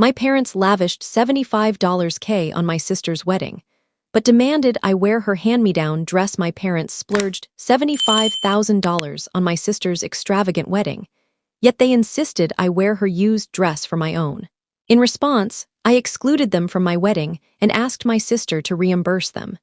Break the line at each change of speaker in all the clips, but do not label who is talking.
My parents lavished $75K on my sister's wedding, but demanded I wear her hand-me-down dress. My parents splurged $75,000 on my sister's extravagant wedding, yet they insisted I wear her used dress for my own. In response, I excluded them from my wedding and asked my sister to reimburse them.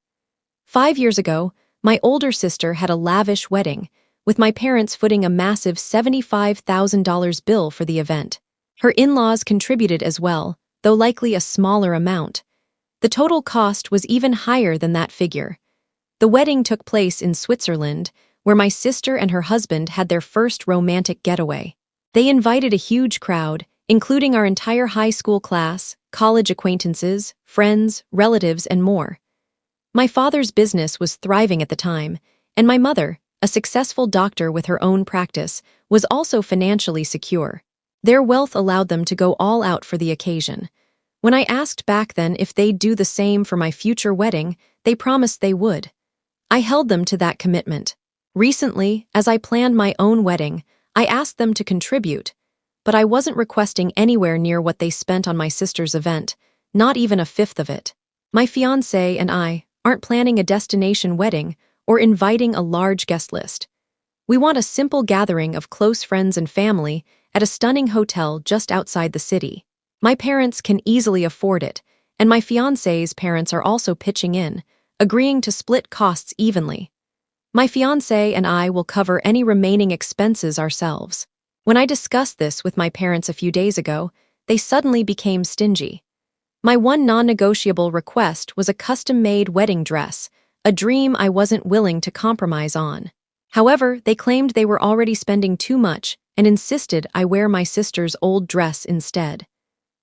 5 years ago, my older sister had a lavish wedding, with my parents footing a massive $75,000 bill for the event. Her in-laws contributed as well, though likely a smaller amount. The total cost was even higher than that figure. The wedding took place in Switzerland, where my sister and her husband had their first romantic getaway. They invited a huge crowd, including our entire high school class, college acquaintances, friends, relatives, and more. My father's business was thriving at the time, and my mother, a successful doctor with her own practice, was also financially secure. Their wealth allowed them to go all out for the occasion. When I asked back then if they'd do the same for my future wedding, they promised they would. I held them to that commitment. Recently, as I planned my own wedding, I asked them to contribute, but I wasn't requesting anywhere near what they spent on my sister's event, not even a fifth of it. My fiancé and I aren't planning a destination wedding or inviting a large guest list. We want a simple gathering of close friends and family at a stunning hotel just outside the city. My parents can easily afford it, and my fiancé's parents are also pitching in, agreeing to split costs evenly. My fiancé and I will cover any remaining expenses ourselves. When I discussed this with my parents a few days ago, they suddenly became stingy. My one non-negotiable request was a custom-made wedding dress, a dream I wasn't willing to compromise on. However, they claimed they were already spending too much and insisted I wear my sister's old dress instead.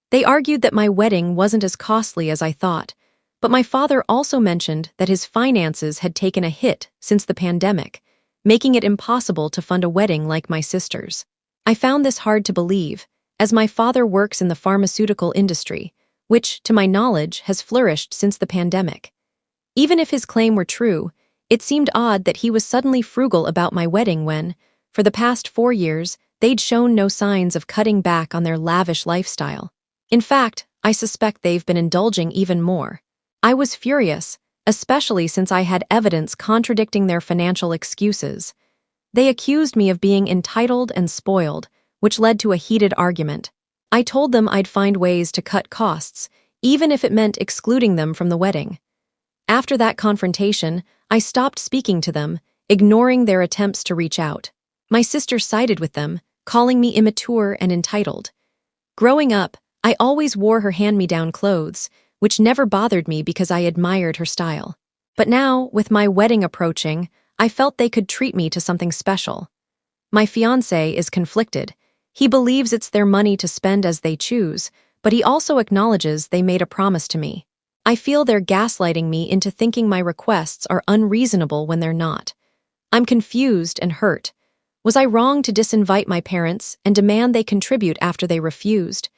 They argued that my wedding wasn't as costly as I thought, but my father also mentioned that his finances had taken a hit since the pandemic, making it impossible to fund a wedding like my sister's. I found this hard to believe, as my father works in the pharmaceutical industry, which, to my knowledge, has flourished since the pandemic. Even if his claim were true, it seemed odd that he was suddenly frugal about my wedding when, for the past 4 years, they'd shown no signs of cutting back on their lavish lifestyle. In fact, I suspect they've been indulging even more. I was furious, especially since I had evidence contradicting their financial excuses. They accused me of being entitled and spoiled, which led to a heated argument. I told them I'd find ways to cut costs, even if it meant excluding them from the wedding. After that confrontation, I stopped speaking to them, ignoring their attempts to reach out. My sister sided with them, calling me immature and entitled. Growing up, I always wore her hand-me-down clothes, which never bothered me because I admired her style. But now, with my wedding approaching, I felt they could treat me to something special. My fiancé is conflicted. He believes it's their money to spend as they choose, but he also acknowledges they made a promise to me. I feel they're gaslighting me into thinking my requests are unreasonable when they're not. I'm confused and hurt. Was I wrong to disinvite my parents and demand they contribute after they refused?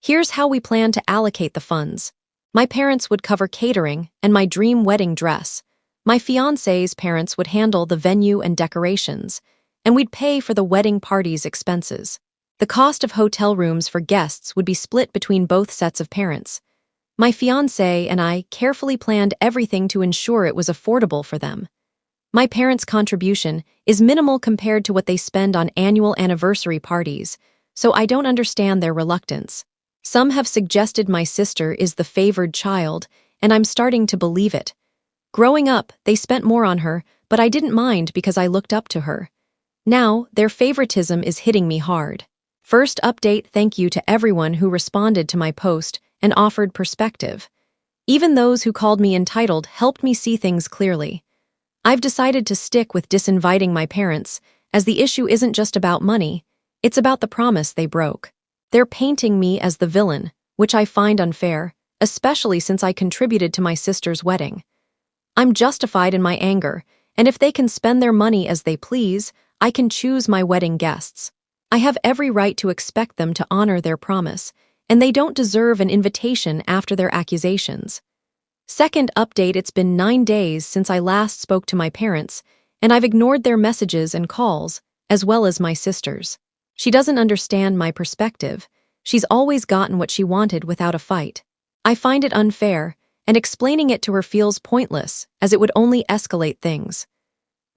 Here's how we plan to allocate the funds. My parents would cover catering and my dream wedding dress. My fiancé's parents would handle the venue and decorations, and we'd pay for the wedding party's expenses. The cost of hotel rooms for guests would be split between both sets of parents. My fiancé and I carefully planned everything to ensure it was affordable for them. My parents' contribution is minimal compared to what they spend on annual anniversary parties, so I don't understand their reluctance. Some have suggested my sister is the favored child, and I'm starting to believe it. Growing up, they spent more on her, but I didn't mind because I looked up to her. Now, their favoritism is hitting me hard. First update: thank you to everyone who responded to my post and offered perspective. Even those who called me entitled helped me see things clearly. I've decided to stick with disinviting my parents, as the issue isn't just about money, it's about the promise they broke. They're painting me as the villain, which I find unfair, especially since I contributed to my sister's wedding. I'm justified in my anger, and if they can spend their money as they please, I can choose my wedding guests. I have every right to expect them to honor their promise, and they don't deserve an invitation after their accusations. Second update: it's been 9 days since I last spoke to my parents, and I've ignored their messages and calls, as well as my sister's. She doesn't understand my perspective. She's always gotten what she wanted without a fight. I find it unfair, and explaining it to her feels pointless, as it would only escalate things.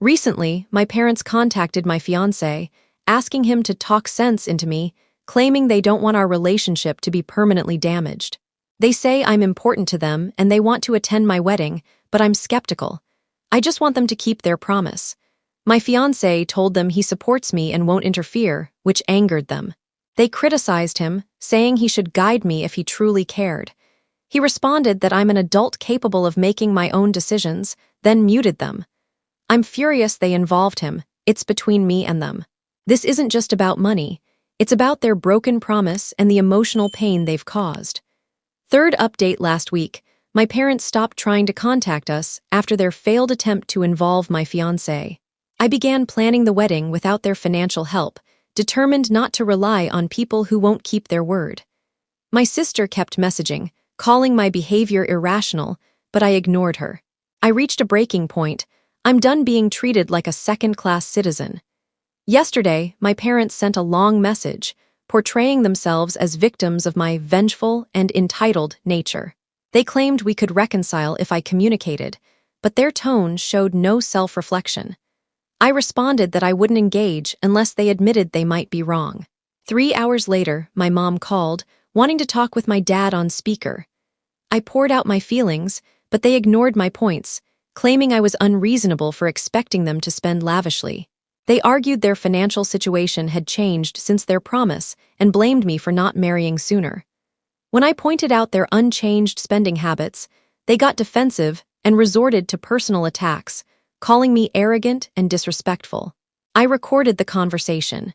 Recently, my parents contacted my fiancé, asking him to talk sense into me, claiming they don't want our relationship to be permanently damaged. They say I'm important to them and they want to attend my wedding, but I'm skeptical. I just want them to keep their promise. My fiancé told them he supports me and won't interfere, which angered them. They criticized him, saying he should guide me if he truly cared. He responded that I'm an adult capable of making my own decisions, then muted them. I'm furious they involved him. It's between me and them. This isn't just about money. It's about their broken promise and the emotional pain they've caused. Third update last week, my parents stopped trying to contact us after their failed attempt to involve my fiancé. I began planning the wedding without their financial help, determined not to rely on people who won't keep their word. My sister kept messaging, calling my behavior irrational, but I ignored her. I reached a breaking point. I'm done being treated like a second-class citizen. Yesterday, my parents sent a long message, portraying themselves as victims of my vengeful and entitled nature. They claimed we could reconcile if I communicated, but their tone showed no self-reflection. I responded that I wouldn't engage unless they admitted they might be wrong. 3 hours later, my mom called, wanting to talk with my dad on speaker. I poured out my feelings, but they ignored my points, claiming I was unreasonable for expecting them to spend lavishly. They argued their financial situation had changed since their promise and blamed me for not marrying sooner. When I pointed out their unchanged spending habits, they got defensive and resorted to personal attacks, calling me arrogant and disrespectful. I recorded the conversation.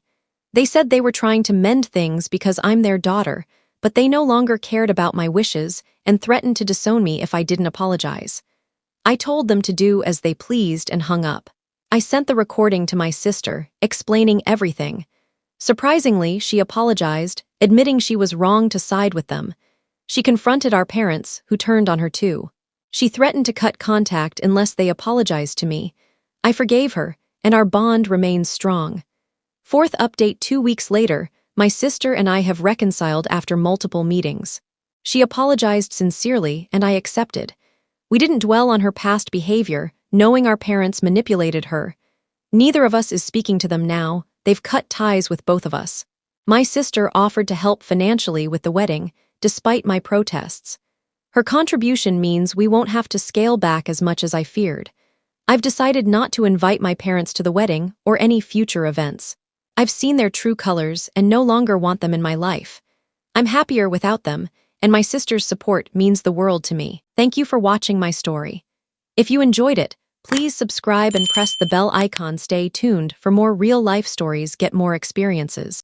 They said they were trying to mend things because I'm their daughter, but they no longer cared about my wishes and threatened to disown me if I didn't apologize. I told them to do as they pleased and hung up. I sent the recording to my sister, explaining everything. Surprisingly, she apologized, admitting she was wrong to side with them. She confronted our parents, who turned on her too. She threatened to cut contact unless they apologized to me. I forgave her, and our bond remains strong. Fourth update 2 weeks later, my sister and I have reconciled after multiple meetings. She apologized sincerely, and I accepted. We didn't dwell on her past behavior, knowing our parents manipulated her. Neither of us is speaking to them now. They've cut ties with both of us. My sister offered to help financially with the wedding, despite my protests. Her contribution means we won't have to scale back as much as I feared. I've decided not to invite my parents to the wedding or any future events. I've seen their true colors and no longer want them in my life. I'm happier without them, and my sister's support means the world to me. Thank you for watching my story. If you enjoyed it, please subscribe and press the bell icon. Stay tuned for more real-life stories, get more experiences.